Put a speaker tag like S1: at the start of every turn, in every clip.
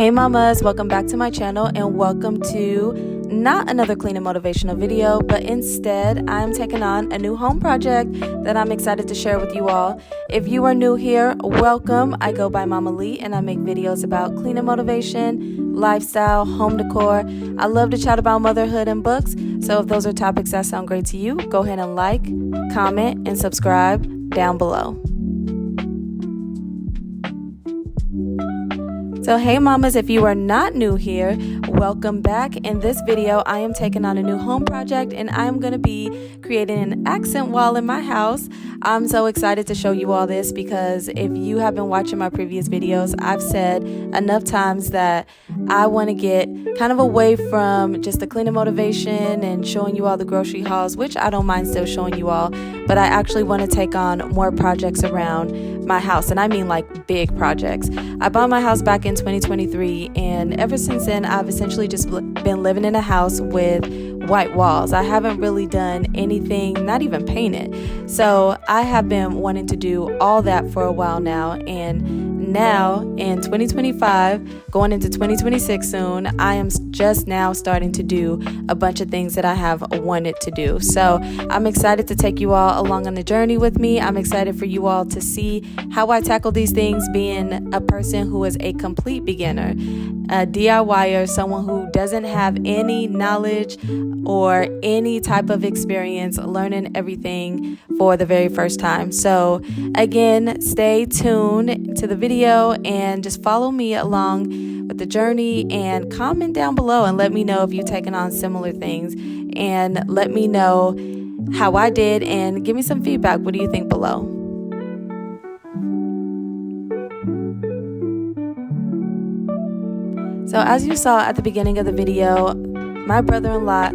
S1: Hey mamas, welcome back to my channel and welcome to not another clean and motivational video, but instead I'm taking on a new home project that I'm excited to share with you all. If you are new here, welcome. I go by Mama Lee and I make videos about clean and motivation, lifestyle, home decor. I love to chat about motherhood and books, so if those are topics that sound great to you, go ahead and like, comment, and subscribe down below. So hey mamas, if you are not new here, welcome back. In this video, I am taking on a new home project and I'm going to be creating an accent wall in my house. I'm so excited to show you all this because if you have been watching my previous videos, I've said enough times that I want to get kind of away from just the clean and motivation and showing you all the grocery hauls, which I don't mind still showing you all, but I actually want to take on more projects around my house, and I mean like big projects. I bought my house back in 2023, and ever since then I've essentially just been living in a house with white walls. I haven't really done anything, not even painted. So I have been wanting to do all that for a while now, and now in 2025, going into 2026 soon, I am just now starting to do a bunch of things that I have wanted to do. So I'm excited to take you all along on the journey with me. I'm excited for you all to see how I tackle these things, being a person who is a complete beginner, a DIYer, someone who doesn't have any knowledge or any type of experience learning everything for the very first time. So again, stay tuned to the video and just follow me along with the journey and comment down below and let me know if you've taken on similar things and let me know how I did and give me some feedback. What do you think below? So as you saw at the beginning of the video, my brother-in-law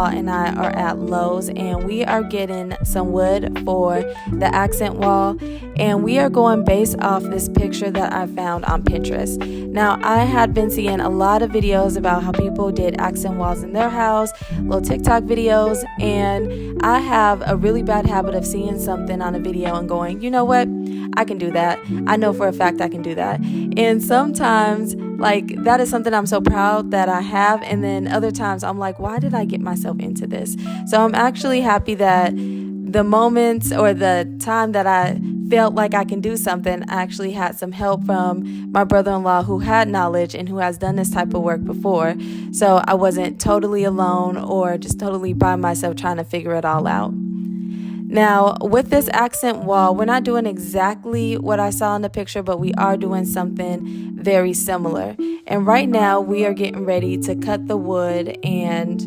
S1: and I are at Lowe's and we are getting some wood for the accent wall, and we are going based off this picture that I found on Pinterest. Now I had been seeing a lot of videos about how people did accent walls in their house, little TikTok videos, and I have a really bad habit of seeing something on a video and going, you know what, I can do that. I know for a fact I can do that. And sometimes like that is something I'm so proud that I have, and then other times I'm like, why did I get myself into this? So I'm actually happy that the moments or the time that I felt like I can do something, I actually had some help from my brother-in-law who had knowledge and who has done this type of work before. So I wasn't totally alone or just totally by myself trying to figure it all out. Now, with this accent wall, we're not doing exactly what I saw in the picture, but we are doing something very similar. And right now, we are getting ready to cut the wood and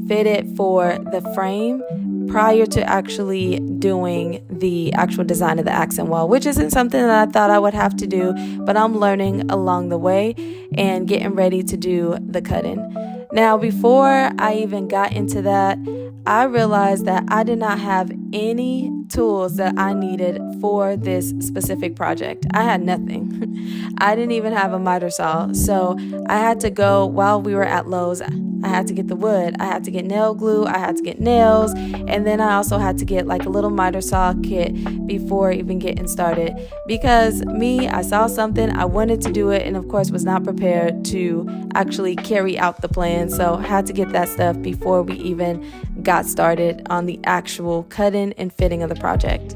S1: fit it for the frame prior to actually doing the actual design of the accent wall, which isn't something that I thought I would have to do, but I'm learning along the way and getting ready to do the cutting. Now, before I even got into that, I realized that I did not have any tools that I needed for this specific project. I had nothing. I didn't even have a miter saw. So I had to go, while we were at Lowe's, I had to get the wood, I had to get nail glue, I had to get nails, and then I also had to get like a little miter saw kit before even getting started. Because I saw something, I wanted to do it, and of course was not prepared to actually carry out the plan. So I had to get that stuff before we even got started on the actual cutting and fitting of the project.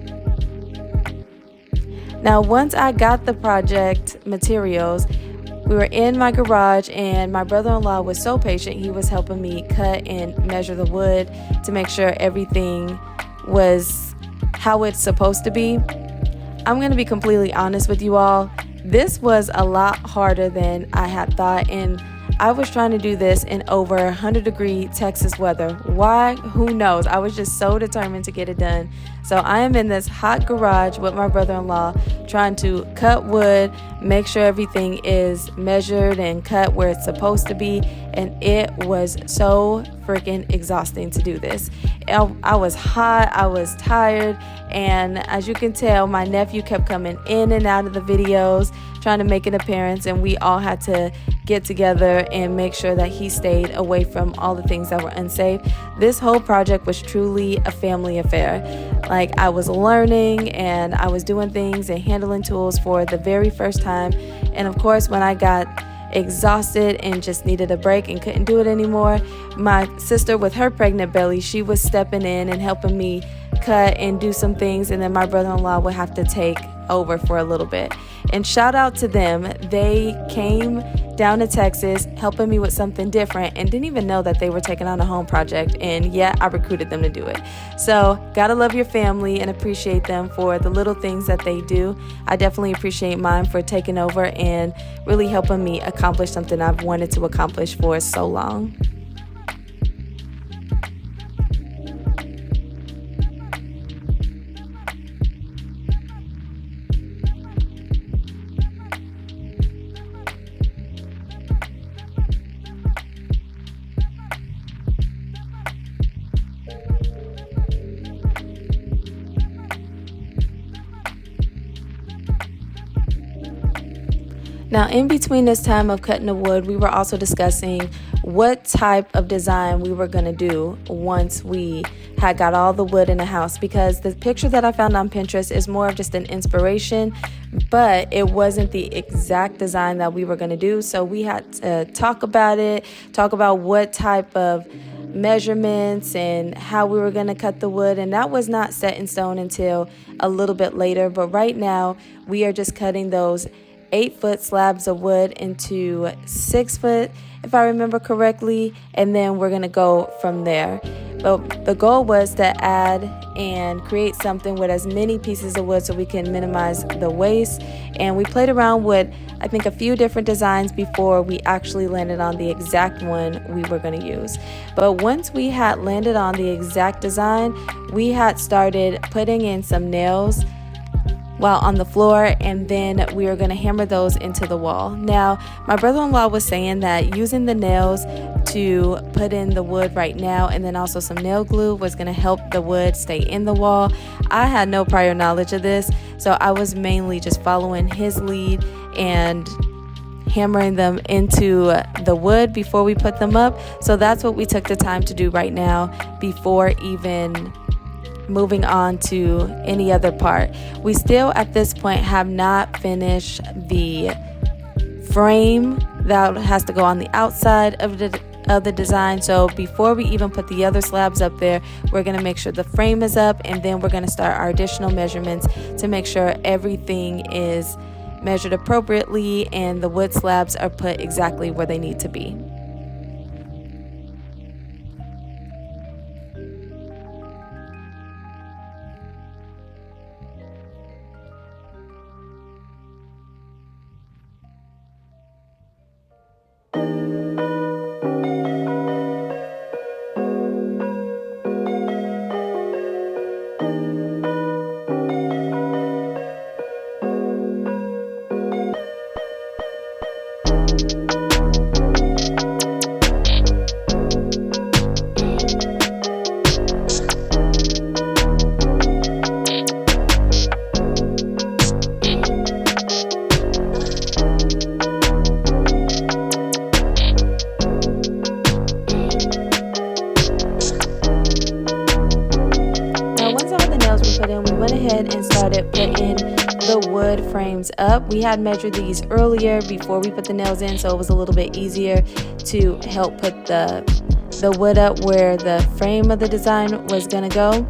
S1: Now, once I got the project materials, we were in my garage and my brother-in-law was so patient. He was helping me cut and measure the wood to make sure everything was how it's supposed to be. I'm going to be completely honest with you all. This was a lot harder than I had thought, and I was trying to do this in over 100-degree Texas weather. Why? Who knows? I was just so determined to get it done. So I am in this hot garage with my brother-in-law trying to cut wood, make sure everything is measured and cut where it's supposed to be. And it was so freaking exhausting to do this. I was hot, I was tired, and as you can tell, my nephew kept coming in and out of the videos trying to make an appearance, and we all had to get together and make sure that he stayed away from all the things that were unsafe. This whole project was truly a family affair. Like, I was learning and I was doing things and handling tools for the very first time. And of course, when I got exhausted and just needed a break and couldn't do it anymore, my sister with her pregnant belly, she was stepping in and helping me cut and do some things, and then my brother-in-law would have to take over for a little bit. And shout out to them. They came down to Texas helping me with something different and didn't even know that they were taking on a home project, and yet I recruited them to do it. So gotta love your family and appreciate them for the little things that they do. I definitely appreciate mine for taking over and really helping me accomplish something I've wanted to accomplish for so long. Now, in between this time of cutting the wood, we were also discussing what type of design we were going to do once we had got all the wood in the house, because the picture that I found on Pinterest is more of just an inspiration, but it wasn't the exact design that we were going to do. So we had to talk about what type of measurements and how we were going to cut the wood, and that was not set in stone until a little bit later. But right now we are just cutting those 8-foot slabs of wood into 6-foot, if I remember correctly, and then we're gonna go from there. But the goal was to add and create something with as many pieces of wood so we can minimize the waste. And we played around with, I think, a few different designs before we actually landed on the exact one we were going to use. But once we had landed on the exact design, we had started putting in some nails while on the floor, and then we are going to hammer those into the wall. Now, my brother-in-law was saying that using the nails to put in the wood right now and then also some nail glue was going to help the wood stay in the wall. I had no prior knowledge of this, so I was mainly just following his lead and hammering them into the wood before we put them up. So that's what we took the time to do right now before even moving on to any other part. We still at this point have not finished the frame that has to go on the outside of the design. So before we even put the other slabs up there, we're going to make sure the frame is up, and then we're going to start our additional measurements to make sure everything is measured appropriately and the wood slabs are put exactly where they need to be. And started putting the wood frames up. We had measured these earlier before we put the nails in, so it was a little bit easier to help put the wood up where the frame of the design was gonna go.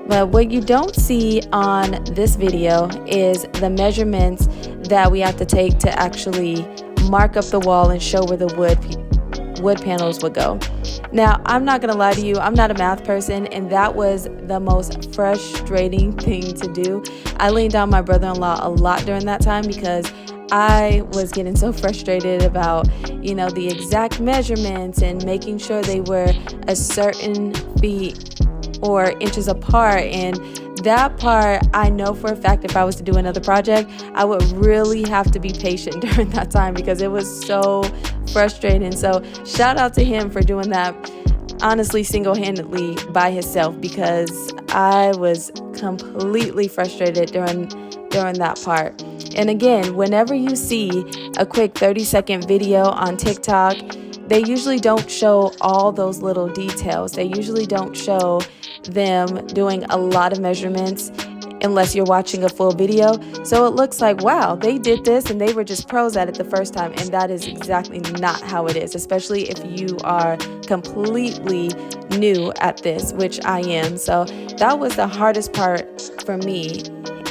S1: But what you don't see on this video is the measurements that we have to take to actually mark up the wall and show where the wood panels would go. Now, I'm not gonna lie to you, I'm not a math person, and that was the most frustrating thing to do. I leaned on my brother-in-law a lot during that time because I was getting so frustrated about, the exact measurements and making sure they were a certain feet or inches apart. And that part, I know for a fact if I was to do another project, I would really have to be patient during that time because it was so frustrating. So shout out to him for doing that, honestly, single-handedly by himself, because I was completely frustrated during that part. And again, whenever you see a quick 30-second video on TikTok, they usually don't show all those little details. They usually don't show them doing a lot of measurements unless you're watching a full video. So it looks like, wow, they did this and they were just pros at it the first time, and that is exactly not how it is, especially if you are completely new at this, which I am. So that was the hardest part for me.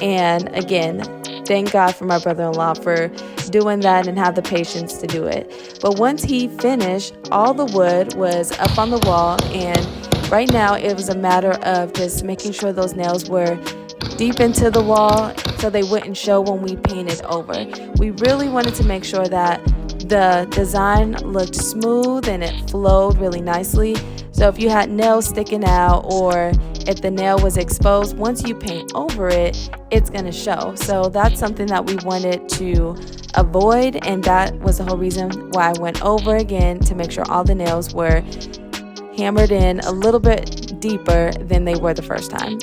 S1: And again, thank God for my brother-in-law for doing that and have the patience to do it. But once he finished, all the wood was up on the wall, and right now it was a matter of just making sure those nails were deep into the wall so they wouldn't show when we painted over. We really wanted to make sure that the design looked smooth and it flowed really nicely. So if you had nails sticking out or if the nail was exposed, once you paint over it, it's going to show. So that's something that we wanted to avoid, and that was the whole reason why I went over again to make sure all the nails were hammered in a little bit deeper than they were the first time.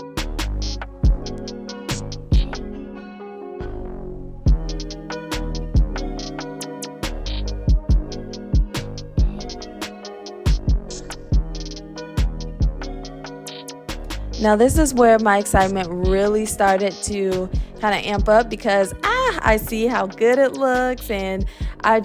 S1: Now this is where my excitement really started to kind of amp up, because I see how good it looks, and I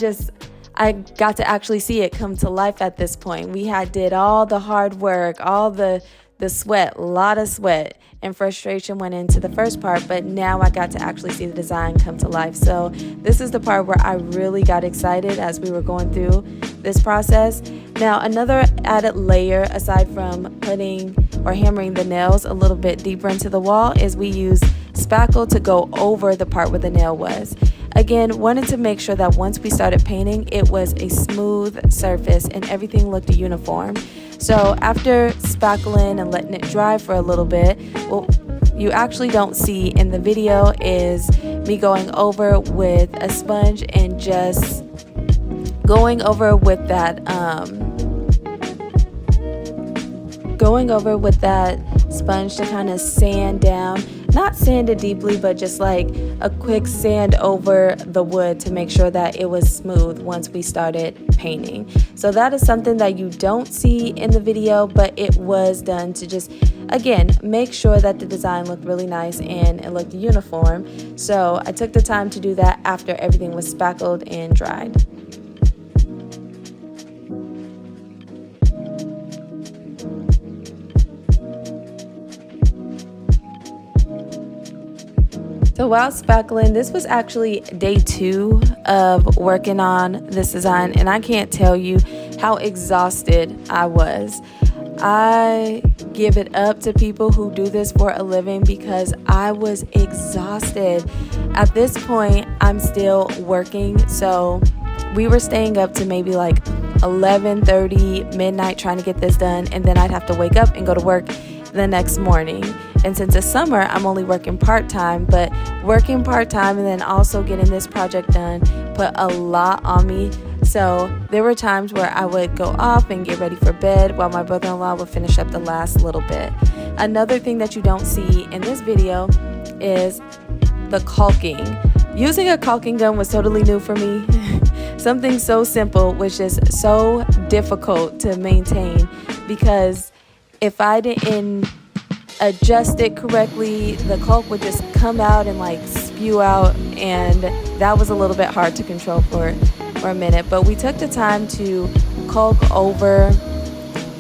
S1: got to actually see it come to life at this point. We did all the hard work, all the sweat, a lot of sweat and frustration went into the first part, but now I got to actually see the design come to life. So this is the part where I really got excited as we were going through this process. Now another added layer, aside from putting or hammering the nails a little bit deeper into the wall, is we use spackle to go over the part where the nail was. Again, wanted to make sure that once we started painting, it was a smooth surface and everything looked uniform. So after spackling and letting it dry for a little bit, what you actually don't see in the video is me going over with a sponge and just going over with that sponge to kind of sand down, not sand it deeply, but just like a quick sand over the wood to make sure that it was smooth once we started painting. So that is something that you don't see in the video, but it was done to just, again, make sure that the design looked really nice and it looked uniform. So I took the time to do that after everything was spackled and dried. So while spackling, this was actually day 2 of working on this design, and I can't tell you how exhausted I was. I give it up to people who do this for a living because I was exhausted. At this point, I'm still working, so we were staying up to maybe like 11:30, midnight trying to get this done, and then I'd have to wake up and go to work the next morning. And since it's summer, I'm only working part-time, but working part-time and then also getting this project done put a lot on me. So there were times where I would go off and get ready for bed while my brother-in-law would finish up the last little bit. Another thing that you don't see in this video is the caulking. Using a caulking gun was totally new for me. Something so simple was just so difficult to maintain, because if I didn't adjust it correctly, the caulk would just come out and like spew out, and that was a little bit hard to control for a minute. But we took the time to caulk over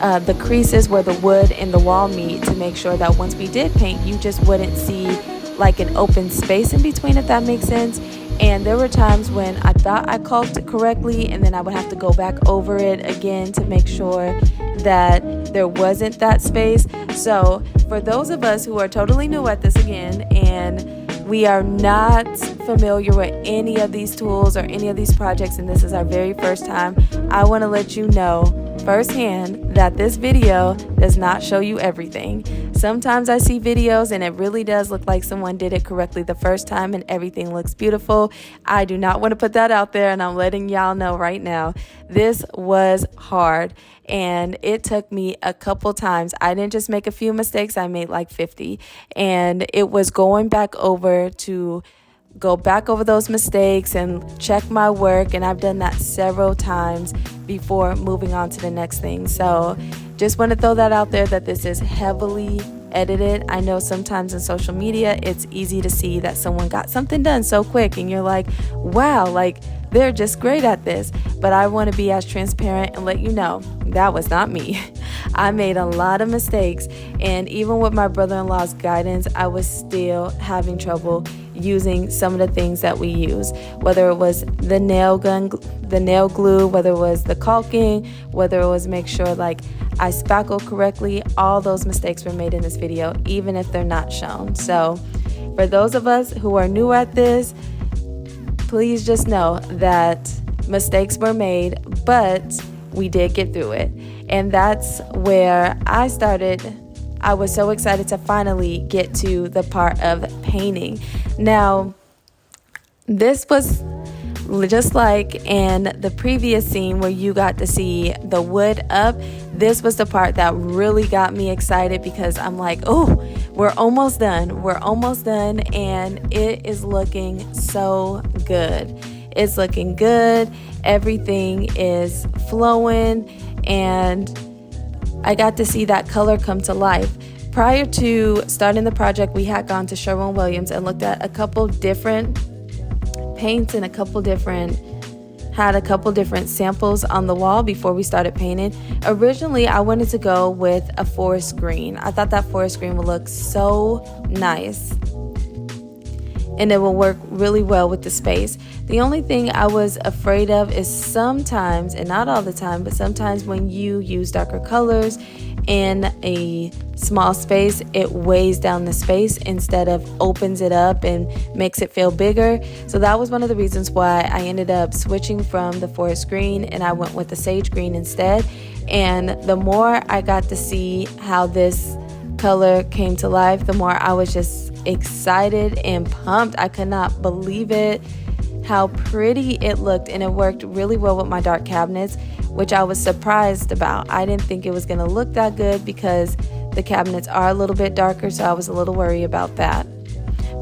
S1: the creases where the wood and the wall meet to make sure that once we did paint, you just wouldn't see like an open space in between, if that makes sense. And there were times when I thought I caulked it correctly, and then I would have to go back over it again to make sure that there wasn't that space. So for those of us who are totally new at this again, and we are not familiar with any of these tools or any of these projects, and this is our very first time, I want to let you know firsthand that this video does not show you everything. Sometimes I see videos and it really does look like someone did it correctly the first time and everything looks beautiful. I do not want to put that out there, and I'm letting y'all know right now, this was hard and it took me a couple times. I didn't just make a few mistakes, I made like 50, and it was going back over to go back over those mistakes and check my work, and I've done that several times before moving on to the next thing. So just want to throw that out there, that this is heavily edited. I know sometimes in social media it's easy to see that someone got something done so quick and you're like, wow, like they're just great at this. But I want to be as transparent and let you know that was not me. I made a lot of mistakes, and even with my brother-in-law's guidance, I was still having trouble using some of the things that we use, whether it was the nail glue, whether it was the caulking, whether it was make sure like I spackle correctly. All those mistakes were made in this video, even if they're not shown. So for those of us who are new at this, please just know that mistakes were made, but we did get through it. And that's where I started. I was so excited to finally get to the part of painting. Now, this was just like in the previous scene where you got to see the wood up. This was the part that really got me excited, because I'm like, oh, we're almost done. We're almost done, and it is looking so good. It's looking good. Everything is flowing, and I got to see that color come to life. Prior to starting the project, we had gone to Sherwin-Williams and looked at a couple different paints and had a couple different samples on the wall before we started painting. Originally, I wanted to go with a forest green. I thought that forest green would look so nice, and it will work really well with the space. The only thing I was afraid of is sometimes, and not all the time, but sometimes when you use darker colors in a small space, it weighs down the space instead of opens it up and makes it feel bigger. So that was one of the reasons why I ended up switching from the forest green and I went with the sage green instead. And the more I got to see how this color came to life, the more I was just excited and pumped. I could not believe it, how pretty it looked, and it worked really well with my dark cabinets, which I was surprised about. I didn't think it was going to look that good because the cabinets are a little bit darker, so I was a little worried about that.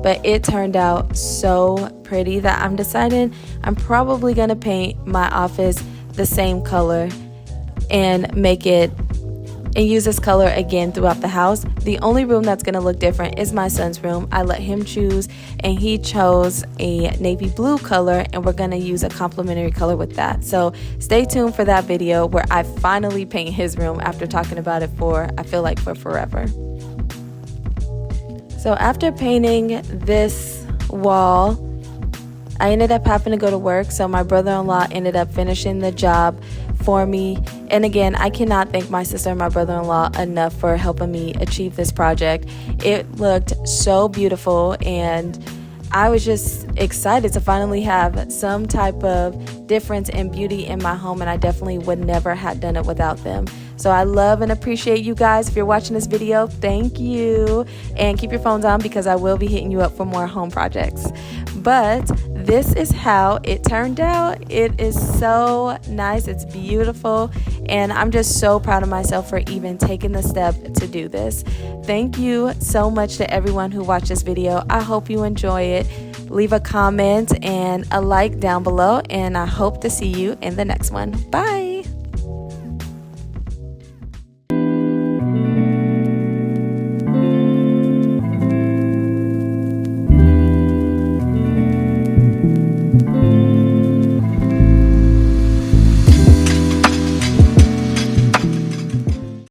S1: But it turned out so pretty that I'm deciding I'm probably going to paint my office the same color and use this color again throughout the house. The only room that's going to look different is my son's room. I let him choose, and he chose a navy blue color, and we're going to use a complementary color with that. So stay tuned for that video where I finally paint his room after talking about it I feel like for forever. So after painting this wall, I ended up having to go to work, so my brother-in-law ended up finishing the job for me. And again, I cannot thank my sister and my brother-in-law enough for helping me achieve this project. It looked so beautiful, and I was just excited to finally have some type of difference and beauty in my home, and I definitely would never have done it without them. So I love and appreciate you guys. If you're watching this video, thank you. And keep your phones on because I will be hitting you up for more home projects. But this is how it turned out. It is so nice. It's beautiful. And I'm just so proud of myself for even taking the step to do this. Thank you so much to everyone who watched this video. I hope you enjoy it. Leave a comment and a like down below. And I hope to see you in the next one. Bye.